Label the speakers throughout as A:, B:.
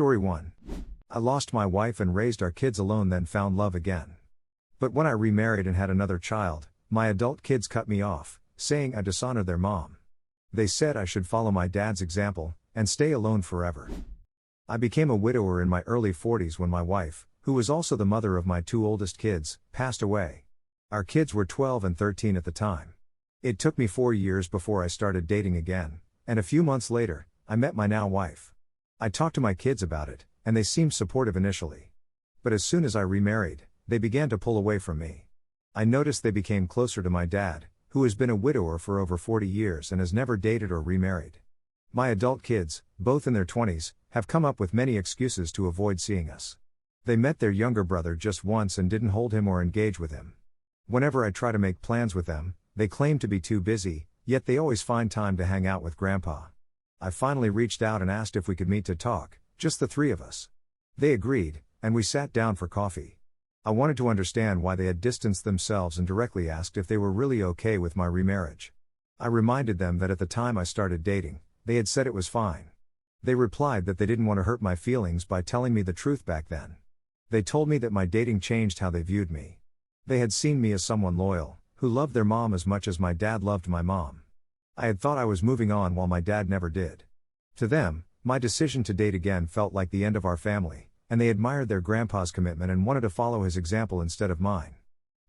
A: Story 1. I lost my wife and raised our kids alone, then found love again. But when I remarried and had another child, my adult kids cut me off, saying I dishonored their mom. They said I should follow my dad's example and stay alone forever. I became a widower in my early 40s when my wife, who was also the mother of my 2 oldest kids, passed away. Our kids were 12 and 13 at the time. It took me 4 years before I started dating again, and a few months later, I met my now wife. I talked to my kids about it, and they seemed supportive initially. But as soon as I remarried, they began to pull away from me. I noticed they became closer to my dad, who has been a widower for over 40 years and has never dated or remarried. My adult kids, both in their 20s, have come up with many excuses to avoid seeing us. They met their younger brother just once and didn't hold him or engage with him. Whenever I try to make plans with them, they claim to be too busy, yet they always find time to hang out with Grandpa. I finally reached out and asked if we could meet to talk, just the 3 of us. They agreed, and we sat down for coffee. I wanted to understand why they had distanced themselves and directly asked if they were really okay with my remarriage. I reminded them that at the time I started dating, they had said it was fine. They replied that they didn't want to hurt my feelings by telling me the truth back then. They told me that my dating changed how they viewed me. They had seen me as someone loyal, who loved their mom as much as my dad loved my mom. I had thought I was moving on while my dad never did. To them, my decision to date again felt like the end of our family, and they admired their grandpa's commitment and wanted to follow his example instead of mine.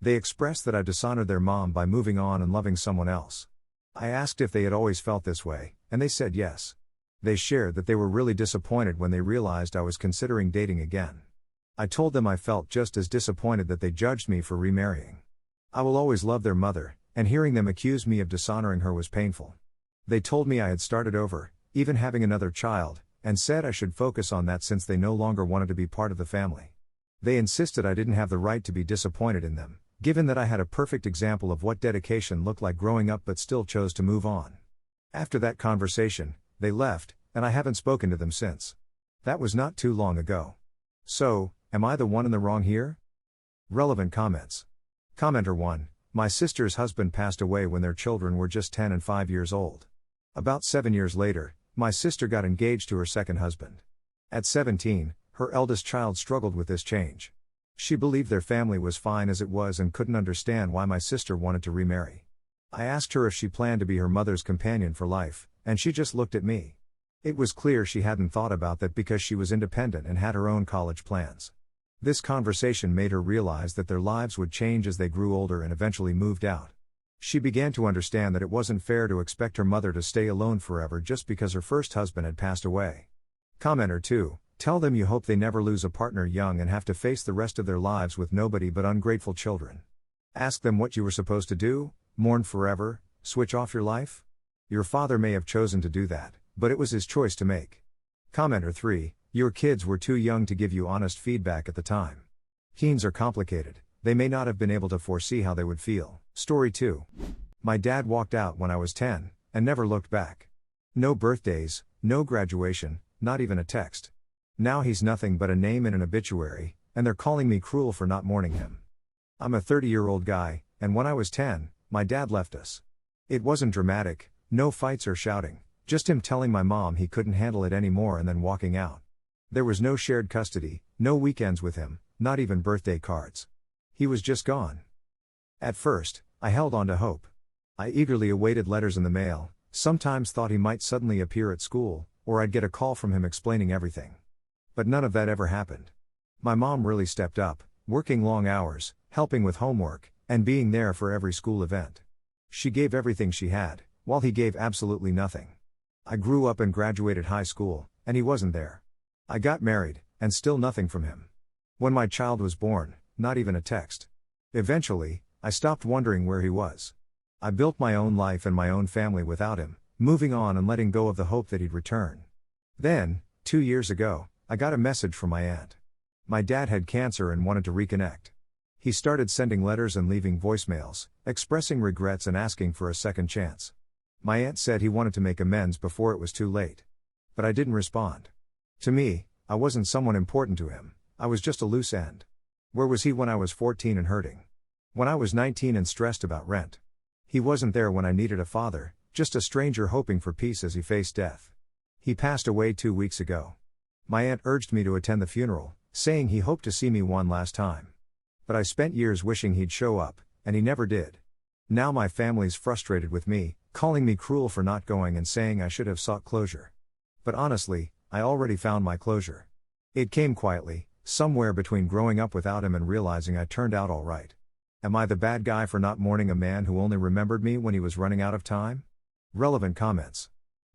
A: They expressed that I dishonored their mom by moving on and loving someone else. I asked if they had always felt this way, and they said yes. They shared that they were really disappointed when they realized I was considering dating again. I told them I felt just as disappointed that they judged me for remarrying. I will always love their mother, and hearing them accuse me of dishonoring her was painful. They told me I had started over, even having another child, and said I should focus on that since they no longer wanted to be part of the family. They insisted I didn't have the right to be disappointed in them, given that I had a perfect example of what dedication looked like growing up but still chose to move on. After that conversation, they left, and I haven't spoken to them since. That was not too long ago. So, am I the one in the wrong here? Relevant comments. Commenter 1. My sister's husband passed away when their children were just 10 and 5 years old. About 7 years later, my sister got engaged to her second husband. At 17, her eldest child struggled with this change. She believed their family was fine as it was and couldn't understand why my sister wanted to remarry. I asked her if she planned to be her mother's companion for life, and she just looked at me. It was clear she hadn't thought about that because she was independent and had her own college plans. This conversation made her realize that their lives would change as they grew older and eventually moved out. She began to understand that it wasn't fair to expect her mother to stay alone forever just because her first husband had passed away. Commenter 2. Tell them you hope they never lose a partner young and have to face the rest of their lives with nobody but ungrateful children. Ask them what you were supposed to do, mourn forever, switch off your life? Your father may have chosen to do that, but it was his choice to make. Commenter 3. Your kids were too young to give you honest feedback at the time. Teens are complicated, they may not have been able to foresee how they would feel. Story 2. My dad walked out when I was 10, and never looked back. No birthdays, no graduation, not even a text. Now he's nothing but a name in an obituary, and they're calling me cruel for not mourning him. I'm a 30-year-old guy, and when I was 10, my dad left us. It wasn't dramatic, no fights or shouting, just him telling my mom he couldn't handle it anymore and then walking out. There was no shared custody, no weekends with him, not even birthday cards. He was just gone. At first, I held on to hope. I eagerly awaited letters in the mail, sometimes thought he might suddenly appear at school, or I'd get a call from him explaining everything. But none of that ever happened. My mom really stepped up, working long hours, helping with homework, and being there for every school event. She gave everything she had, while he gave absolutely nothing. I grew up and graduated high school, and he wasn't there. I got married, and still nothing from him. When my child was born, not even a text. Eventually, I stopped wondering where he was. I built my own life and my own family without him, moving on and letting go of the hope that he'd return. Then, 2 years ago, I got a message from my aunt. My dad had cancer and wanted to reconnect. He started sending letters and leaving voicemails, expressing regrets and asking for a second chance. My aunt said he wanted to make amends before it was too late. But I didn't respond. To me, I wasn't someone important to him, I was just a loose end. Where was he when I was 14 and hurting? When I was 19 and stressed about rent? He wasn't there when I needed a father, just a stranger hoping for peace as he faced death. He passed away 2 weeks ago. My aunt urged me to attend the funeral, saying he hoped to see me one last time. But I spent years wishing he'd show up, and he never did. Now my family's frustrated with me, calling me cruel for not going and saying I should have sought closure. But honestly, I already found my closure. It came quietly, somewhere between growing up without him and realizing I turned out all right. Am I the bad guy for not mourning a man who only remembered me when he was running out of time? Relevant comments.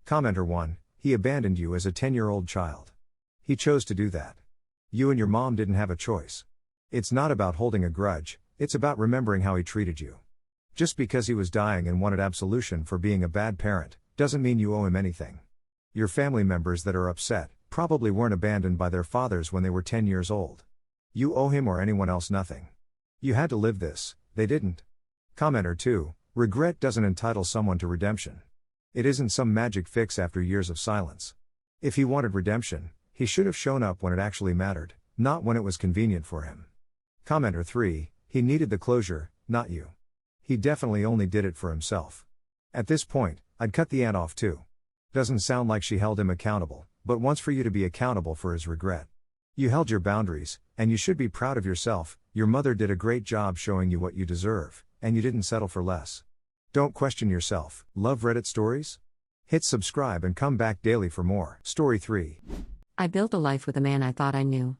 A: Commenter 1, he abandoned you as a 10-year-old child. He chose to do that. You and your mom didn't have a choice. It's not about holding a grudge, it's about remembering how he treated you. Just because he was dying and wanted absolution for being a bad parent, doesn't mean you owe him anything. Your family members that are upset, probably weren't abandoned by their fathers when they were 10 years old. You owe him or anyone else nothing. You had to live this, they didn't. Commenter 2, regret doesn't entitle someone to redemption. It isn't some magic fix after years of silence. If he wanted redemption, he should have shown up when it actually mattered, not when it was convenient for him. Commenter 3, he needed the closure, not you. He definitely only did it for himself. At this point, I'd cut the aunt off too. Doesn't sound like she held him accountable, but wants for you to be accountable for his regret. You held your boundaries, and you should be proud of yourself. Your mother did a great job showing you what you deserve, and you didn't settle for less. Don't question yourself. Love Reddit stories? Hit subscribe and come back daily for more. Story 3.
B: I built a life with a man I thought I knew.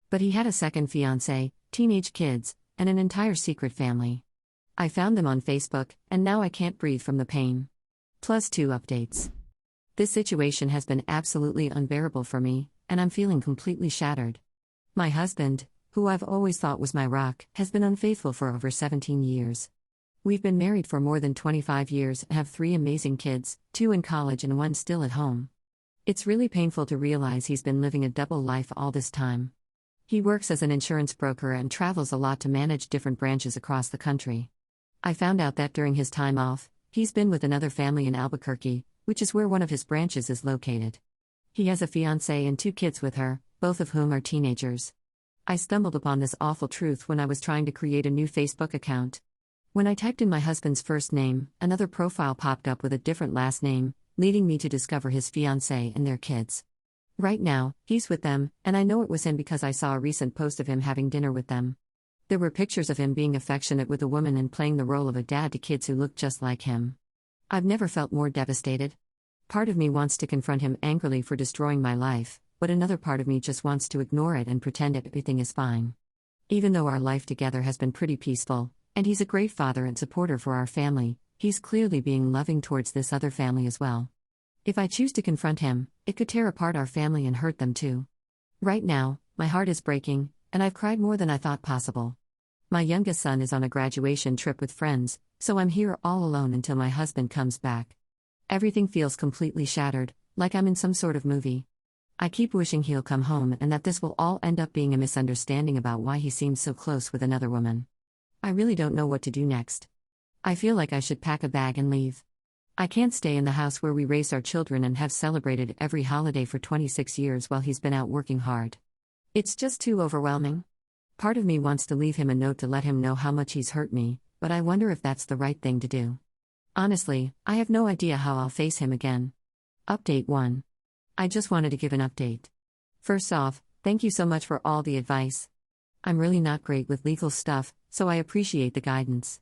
B: But he had a second fiancée, teenage kids, and an entire secret family. I found them on Facebook, and now I can't breathe from the pain. Plus 2 updates. This situation has been absolutely unbearable for me, and I'm feeling completely shattered. My husband, who I've always thought was my rock, has been unfaithful for over 17 years. We've been married for more than 25 years and have 3 amazing kids, 2 in college and 1 still at home. It's really painful to realize he's been living a double life all this time. He works as an insurance broker and travels a lot to manage different branches across the country. I found out that during his time off, he's been with another family in Albuquerque, which is where one of his branches is located. He has a fiancée and 2 kids with her, both of whom are teenagers. I stumbled upon this awful truth when I was trying to create a new Facebook account. When I typed in my husband's first name, another profile popped up with a different last name, leading me to discover his fiancée and their kids. Right now, he's with them, and I know it was him because I saw a recent post of him having dinner with them. There were pictures of him being affectionate with a woman and playing the role of a dad to kids who looked just like him. I've never felt more devastated. Part of me wants to confront him angrily for destroying my life, but another part of me just wants to ignore it and pretend everything is fine. Even though our life together has been pretty peaceful, and he's a great father and supporter for our family, he's clearly being loving towards this other family as well. If I choose to confront him, it could tear apart our family and hurt them too. Right now, my heart is breaking, and I've cried more than I thought possible. My youngest son is on a graduation trip with friends, so I'm here all alone until my husband comes back. Everything feels completely shattered, like I'm in some sort of movie. I keep wishing he'll come home and that this will all end up being a misunderstanding about why he seems so close with another woman. I really don't know what to do next. I feel like I should pack a bag and leave. I can't stay in the house where we raised our children and have celebrated every holiday for 26 years while he's been out working hard. It's just too overwhelming. Part of me wants to leave him a note to let him know how much he's hurt me, but I wonder if that's the right thing to do. Honestly, I have no idea how I'll face him again. Update 1. I just wanted to give an update. First off, thank you so much for all the advice. I'm really not great with legal stuff, so I appreciate the guidance.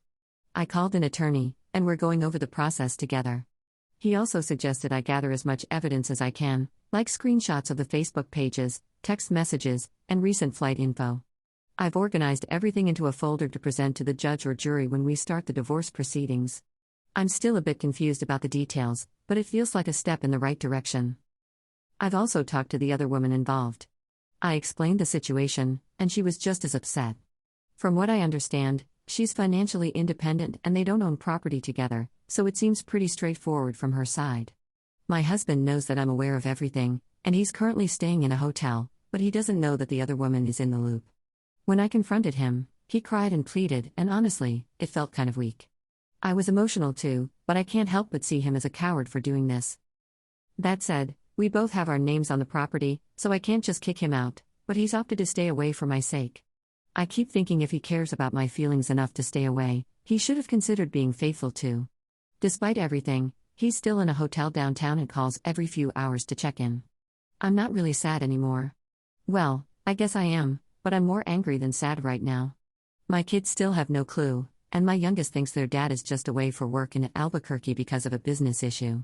B: I called an attorney, and we're going over the process together. He also suggested I gather as much evidence as I can, like screenshots of the Facebook pages, text messages, and recent flight info. I've organized everything into a folder to present to the judge or jury when we start the divorce proceedings. I'm still a bit confused about the details, but it feels like a step in the right direction. I've also talked to the other woman involved. I explained the situation, and she was just as upset. From what I understand, she's financially independent and they don't own property together, so it seems pretty straightforward from her side. My husband knows that I'm aware of everything, and he's currently staying in a hotel, but he doesn't know that the other woman is in the loop. When I confronted him, he cried and pleaded, and honestly, it felt kind of weak. I was emotional too, but I can't help but see him as a coward for doing this. That said, we both have our names on the property, so I can't just kick him out, but he's opted to stay away for my sake. I keep thinking if he cares about my feelings enough to stay away, he should have considered being faithful too. Despite everything, he's still in a hotel downtown and calls every few hours to check in. I'm not really sad anymore. Well, I guess I am, but I'm more angry than sad right now. My kids still have no clue, and my youngest thinks their dad is just away for work in Albuquerque because of a business issue.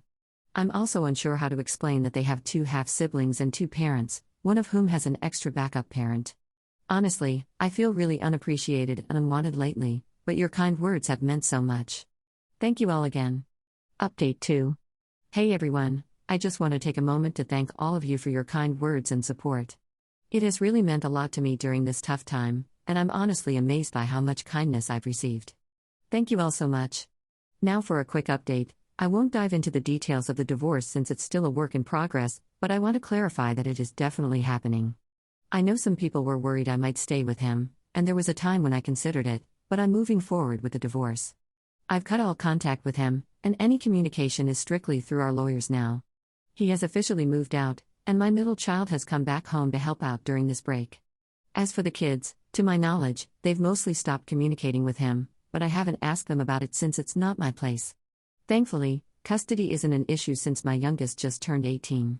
B: I'm also unsure how to explain that they have 2 half-siblings and 2 parents, one of whom has an extra backup parent. Honestly, I feel really unappreciated and unwanted lately, but your kind words have meant so much. Thank you all again. Update 2. Hey everyone, I just want to take a moment to thank all of you for your kind words and support. It has really meant a lot to me during this tough time, and I'm honestly amazed by how much kindness I've received. Thank you all so much. Now for a quick update. I won't dive into the details of the divorce since it's still a work in progress, but I want to clarify that it is definitely happening. I know some people were worried I might stay with him, and there was a time when I considered it, but I'm moving forward with the divorce. I've cut all contact with him, and any communication is strictly through our lawyers now. He has officially moved out, and my middle child has come back home to help out during this break. As for the kids, to my knowledge, they've mostly stopped communicating with him, but I haven't asked them about it since it's not my place. Thankfully, custody isn't an issue since my youngest just turned 18.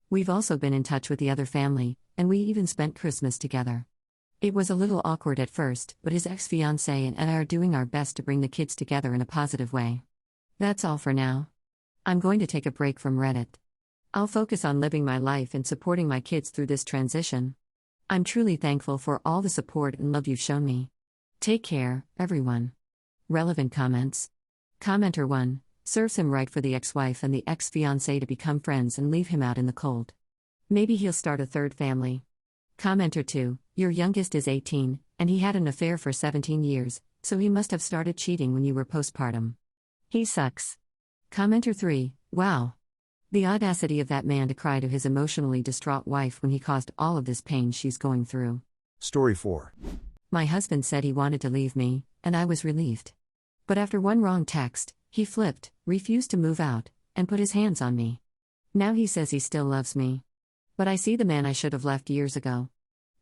B: We've also been in touch with the other family, and we even spent Christmas together. It was a little awkward at first, but his ex-fiancée and I are doing our best to bring the kids together in a positive way. That's all for now. I'm going to take a break from Reddit. I'll focus on living my life and supporting my kids through this transition. I'm truly thankful for all the support and love you've shown me. Take care, everyone. Relevant comments. Commenter 1. Serves him right for the ex-wife and the ex-fiancé to become friends and leave him out in the cold. Maybe he'll start a third family. Commenter 2. Your youngest is 18, and he had an affair for 17 years, so he must have started cheating when you were postpartum. He sucks. Commenter 3. Wow. The audacity of that man to cry to his emotionally distraught wife when he caused all of this pain she's going through.
A: Story 4.
B: My husband said he wanted to leave me, and I was relieved. But after one wrong text, he flipped, refused to move out, and put his hands on me. Now he says he still loves me. But I see the man I should have left years ago.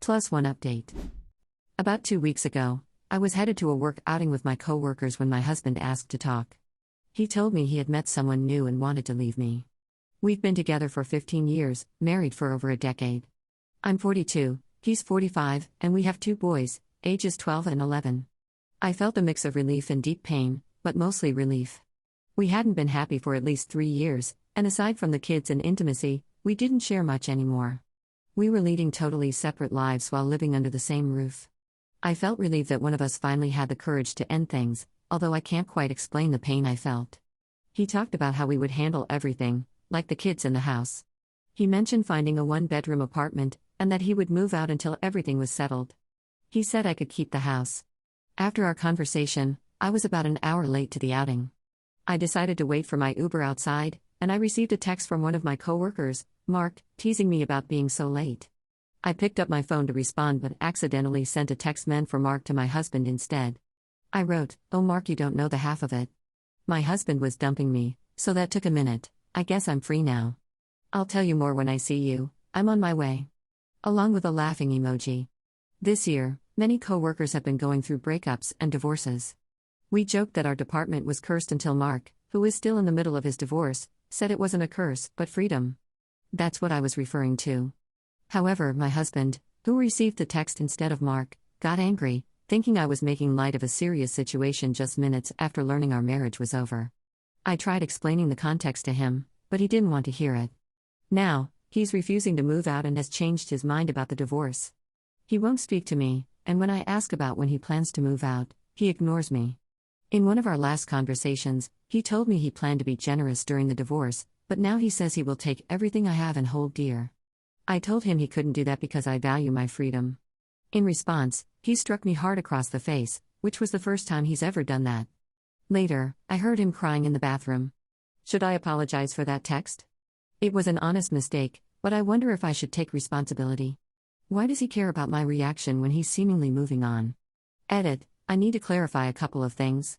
B: Plus one update. About 2 weeks ago, I was headed to a work outing with my coworkers when my husband asked to talk. He told me he had met someone new and wanted to leave me. We've been together for 15 years, married for over a decade. I'm 42, he's 45, and we have 2 boys, ages 12 and 11. I felt a mix of relief and deep pain, but mostly relief. We hadn't been happy for at least 3 years, and aside from the kids and intimacy, we didn't share much anymore. We were leading totally separate lives while living under the same roof. I felt relieved that one of us finally had the courage to end things, although I can't quite explain the pain I felt. He talked about how we would handle everything, like the kids in the house. He mentioned finding a 1-bedroom apartment, and that he would move out until everything was settled. He said I could keep the house. After our conversation, I was about an hour late to the outing. I decided to wait for my Uber outside, and I received a text from one of my coworkers, Mark, teasing me about being so late. I picked up my phone to respond but accidentally sent a text meant for Mark to my husband instead. I wrote, "Oh Mark, you don't know the half of it. My husband was dumping me, so that took a minute. I guess I'm free now. I'll tell you more when I see you, I'm on my way." Along with a laughing emoji. This year, many coworkers have been going through breakups and divorces. We joked that our department was cursed until Mark, who is still in the middle of his divorce, said it wasn't a curse, but freedom. That's what I was referring to. However, my husband, who received the text instead of Mark, got angry, thinking I was making light of a serious situation just minutes after learning our marriage was over. I tried explaining the context to him, but he didn't want to hear it. Now, he's refusing to move out and has changed his mind about the divorce. He won't speak to me, and when I ask about when he plans to move out, he ignores me. In one of our last conversations, he told me he planned to be generous during the divorce, but now he says he will take everything I have and hold dear. I told him he couldn't do that because I value my freedom. In response, he struck me hard across the face, which was the first time he's ever done that. Later, I heard him crying in the bathroom. Should I apologize for that text? It was an honest mistake, but I wonder if I should take responsibility. Why does he care about my reaction when he's seemingly moving on? Edit, I need to clarify a couple of things.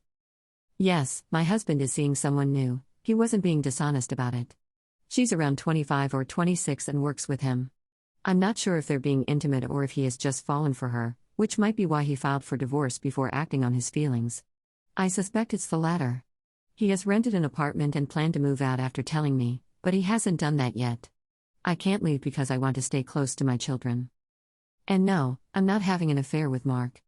B: Yes, my husband is seeing someone new, he wasn't being dishonest about it. She's around 25 or 26 and works with him. I'm not sure if they're being intimate or if he has just fallen for her, which might be why he filed for divorce before acting on his feelings. I suspect it's the latter. He has rented an apartment and planned to move out after telling me, but he hasn't done that yet. I can't leave because I want to stay close to my children. And no, I'm not having an affair with Mark.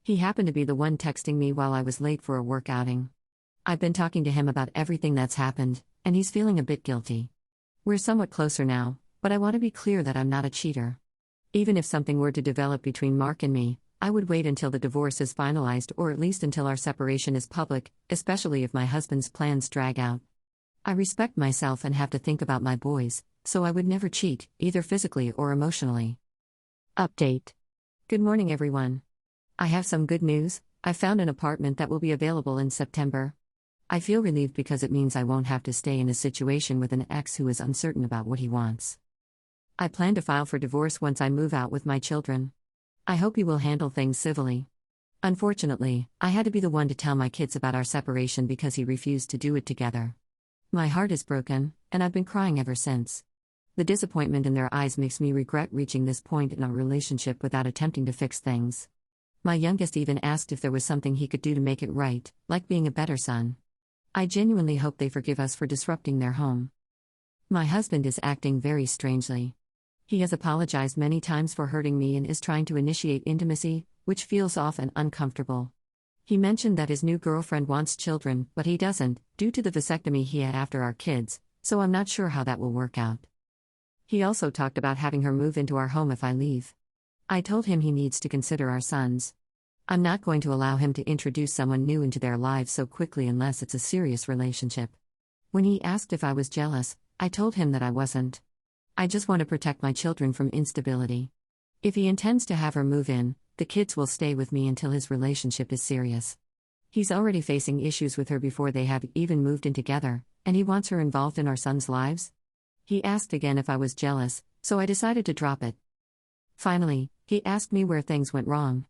B: He happened to be the one texting me while I was late for a work outing. I've been talking to him about everything that's happened, and he's feeling a bit guilty. We're somewhat closer now, but I want to be clear that I'm not a cheater. Even if something were to develop between Mark and me, I would wait until the divorce is finalized or at least until our separation is public, especially if my husband's plans drag out. I respect myself and have to think about my boys, so I would never cheat, either physically or emotionally. Update. Good morning, everyone. I have some good news. I found an apartment that will be available in September. I feel relieved because it means I won't have to stay in a situation with an ex who is uncertain about what he wants. I plan to file for divorce once I move out with my children. I hope he will handle things civilly. Unfortunately, I had to be the one to tell my kids about our separation because he refused to do it together. My heart is broken, and I've been crying ever since. The disappointment in their eyes makes me regret reaching this point in our relationship without attempting to fix things. My youngest even asked if there was something he could do to make it right, like being a better son. I genuinely hope they forgive us for disrupting their home. My husband is acting very strangely. He has apologized many times for hurting me and is trying to initiate intimacy, which feels off and uncomfortable. He mentioned that his new girlfriend wants children, but he doesn't, due to the vasectomy he had after our kids, so I'm not sure how that will work out. He also talked about having her move into our home if I leave. I told him he needs to consider our sons. I'm not going to allow him to introduce someone new into their lives so quickly unless it's a serious relationship. When he asked if I was jealous, I told him that I wasn't. I just want to protect my children from instability. If he intends to have her move in, the kids will stay with me until his relationship is serious. He's already facing issues with her before they have even moved in together, and he wants her involved in our sons' lives. He asked again if I was jealous, so I decided to drop it. Finally, he asked me where things went wrong.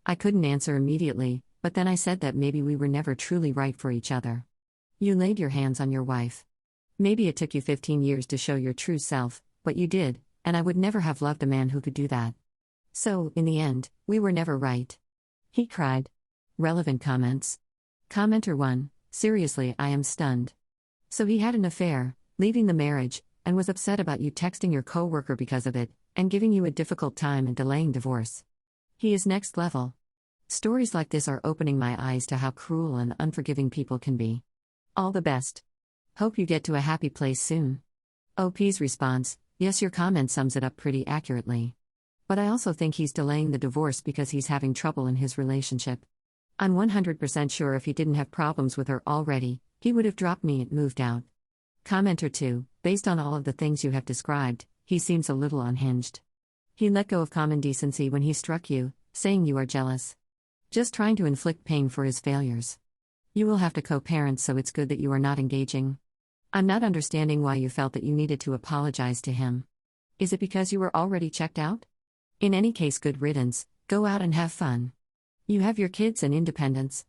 B: I couldn't answer immediately, but then I said that maybe we were never truly right for each other. You laid your hands on your wife. Maybe it took you 15 years to show your true self, but you did, and I would never have loved a man who could do that. So, in the end, we were never right. He cried. Relevant comments. Commenter 1, seriously, I am stunned. So he had an affair, leaving the marriage, and was upset about you texting your coworker because of it, and giving you a difficult time and delaying divorce. He is next level. Stories like this are opening my eyes to how cruel and unforgiving people can be. All the best. Hope you get to a happy place soon. OP's response, yes, your comment sums it up pretty accurately. But I also think he's delaying the divorce because he's having trouble in his relationship. I'm 100% sure if he didn't have problems with her already, he would have dropped me and moved out. Commenter 2, based on all of the things you have described, he seems a little unhinged. He let go of common decency when he struck you, saying you are jealous. Just trying to inflict pain for his failures. You will have to co-parent, so it's good that you are not engaging. I'm not understanding why you felt that you needed to apologize to him. Is it because you were already checked out? In any case, good riddance, go out and have fun. You have your kids and independence.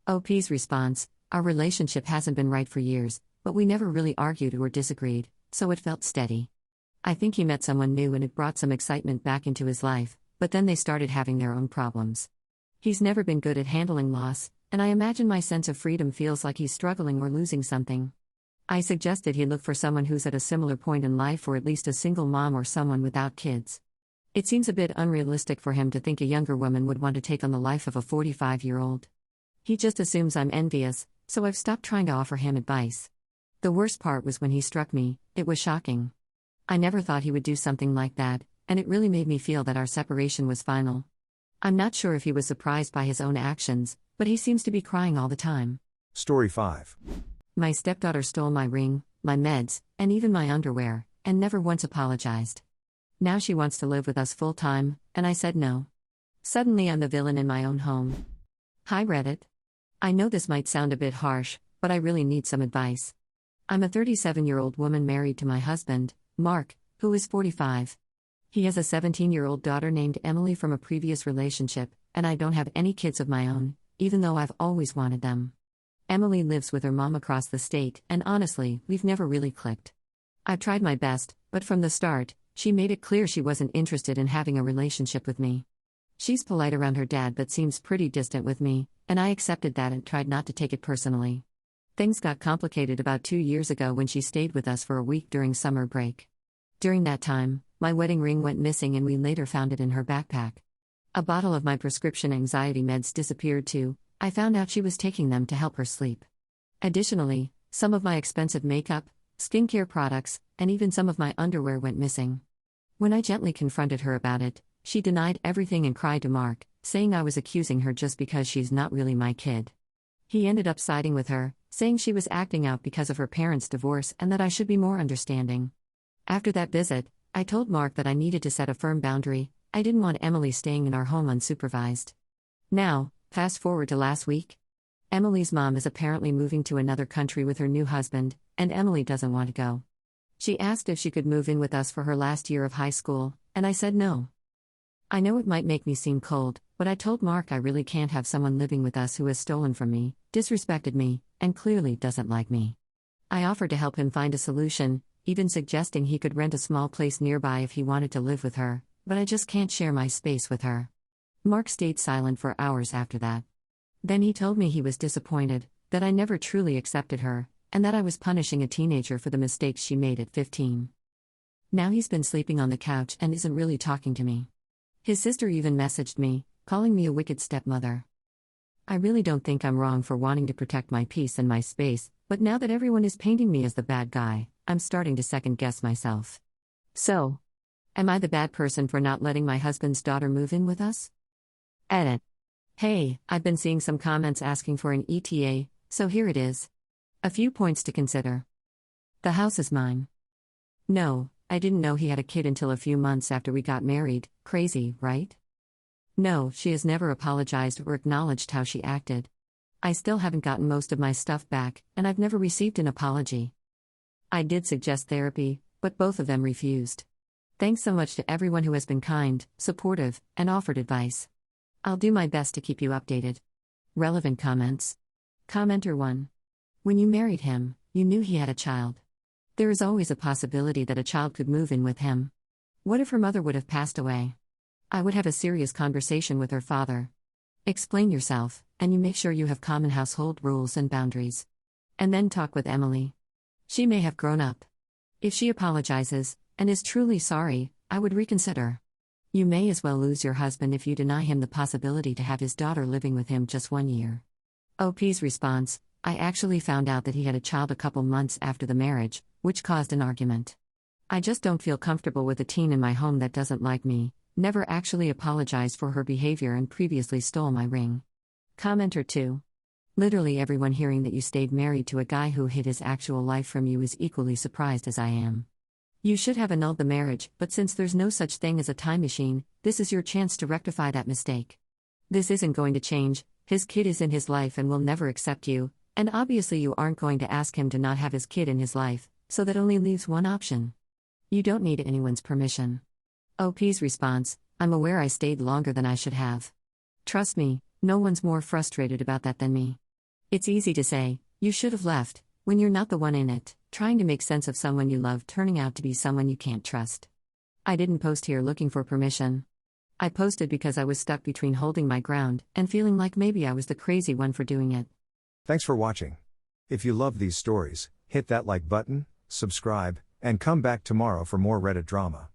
B: OP's response, our relationship hasn't been right for years, but we never really argued or disagreed, so it felt steady. I think he met someone new and it brought some excitement back into his life, but then they started having their own problems. He's never been good at handling loss, and I imagine my sense of freedom feels like he's struggling or losing something. I suggested he look for someone who's at a similar point in life, or at least a single mom or someone without kids. It seems a bit unrealistic for him to think a younger woman would want to take on the life of a 45-year-old. He just assumes I'm envious, so I've stopped trying to offer him advice. The worst part was when he struck me. It was shocking. I never thought he would do something like that, and it really made me feel that our separation was final. I'm not sure if he was surprised by his own actions, but he seems to be crying all the time.
A: Story 5.
B: My stepdaughter stole my ring, my meds, and even my underwear, and never once apologized. Now she wants to live with us full-time, and I said no. Suddenly I'm the villain in my own home. Hi Reddit. I know this might sound a bit harsh, but I really need some advice. I'm a 37-year-old woman married to my husband, Mark, who is 45. He has a 17-year-old daughter named Emily from a previous relationship, and I don't have any kids of my own, even though I've always wanted them. Emily lives with her mom across the state, and honestly, we've never really clicked. I've tried my best, but from the start, she made it clear she wasn't interested in having a relationship with me. She's polite around her dad but seems pretty distant with me, and I accepted that and tried not to take it personally. Things got complicated about 2 years ago when she stayed with us for a week during summer break. During that time, my wedding ring went missing and we later found it in her backpack. A bottle of my prescription anxiety meds disappeared too. I found out she was taking them to help her sleep. Additionally, some of my expensive makeup, skincare products, and even some of my underwear went missing. When I gently confronted her about it, she denied everything and cried to Mark, saying I was accusing her just because she's not really my kid. He ended up siding with her, saying she was acting out because of her parents' divorce and that I should be more understanding. After that visit, I told Mark that I needed to set a firm boundary. I didn't want Emily staying in our home unsupervised. Now, fast forward to last week. Emily's mom is apparently moving to another country with her new husband, and Emily doesn't want to go. She asked if she could move in with us for her last year of high school, and I said no. I know it might make me seem cold, but I told Mark I really can't have someone living with us who has stolen from me, disrespected me, and clearly doesn't like me. I offered to help him find a solution, even suggesting he could rent a small place nearby if he wanted to live with her, but I just can't share my space with her. Mark stayed silent for hours after that. Then he told me he was disappointed, that I never truly accepted her, and that I was punishing a teenager for the mistakes she made at 15. Now he's been sleeping on the couch and isn't really talking to me. His sister even messaged me, calling me a wicked stepmother. I really don't think I'm wrong for wanting to protect my peace and my space, but now that everyone is painting me as the bad guy, I'm starting to second-guess myself. So, am I the bad person for not letting my husband's daughter move in with us? Edit. Hey, I've been seeing some comments asking for an ETA, so here it is. A few points to consider. The house is mine. No, I didn't know he had a kid until a few months after we got married. Crazy, right? No, she has never apologized or acknowledged how she acted. I still haven't gotten most of my stuff back, and I've never received an apology. I did suggest therapy, but both of them refused. Thanks so much to everyone who has been kind, supportive, and offered advice. I'll do my best to keep you updated. Relevant comments. Commenter 1. When you married him, you knew he had a child. There is always a possibility that a child could move in with him. What if her mother would have passed away? I would have a serious conversation with her father. Explain yourself, and you make sure you have common household rules and boundaries. And then talk with Emily. She may have grown up. If she apologizes, and is truly sorry, I would reconsider. You may as well lose your husband if you deny him the possibility to have his daughter living with him just 1 year. OP's response: I actually found out that he had a child a couple months after the marriage, which caused an argument. I just don't feel comfortable with a teen in my home that doesn't like me, never actually apologized for her behavior and previously stole my ring. Commenter 2. Literally everyone hearing that you stayed married to a guy who hid his actual life from you is equally surprised as I am. You should have annulled the marriage, but since there's no such thing as a time machine, this is your chance to rectify that mistake. This isn't going to change. His kid is in his life and will never accept you, and obviously you aren't going to ask him to not have his kid in his life, so that only leaves one option. You don't need anyone's permission. OP's response: I'm aware I stayed longer than I should have. Trust me, no one's more frustrated about that than me. It's easy to say, you should have left, when you're not the one in it, trying to make sense of someone you love turning out to be someone you can't trust. I didn't post here looking for permission. I posted because I was stuck between holding my ground and feeling like maybe I was the crazy one for doing it.
A: Thanks for watching. If you love these stories, hit that like button, subscribe, and come back tomorrow for more Reddit drama.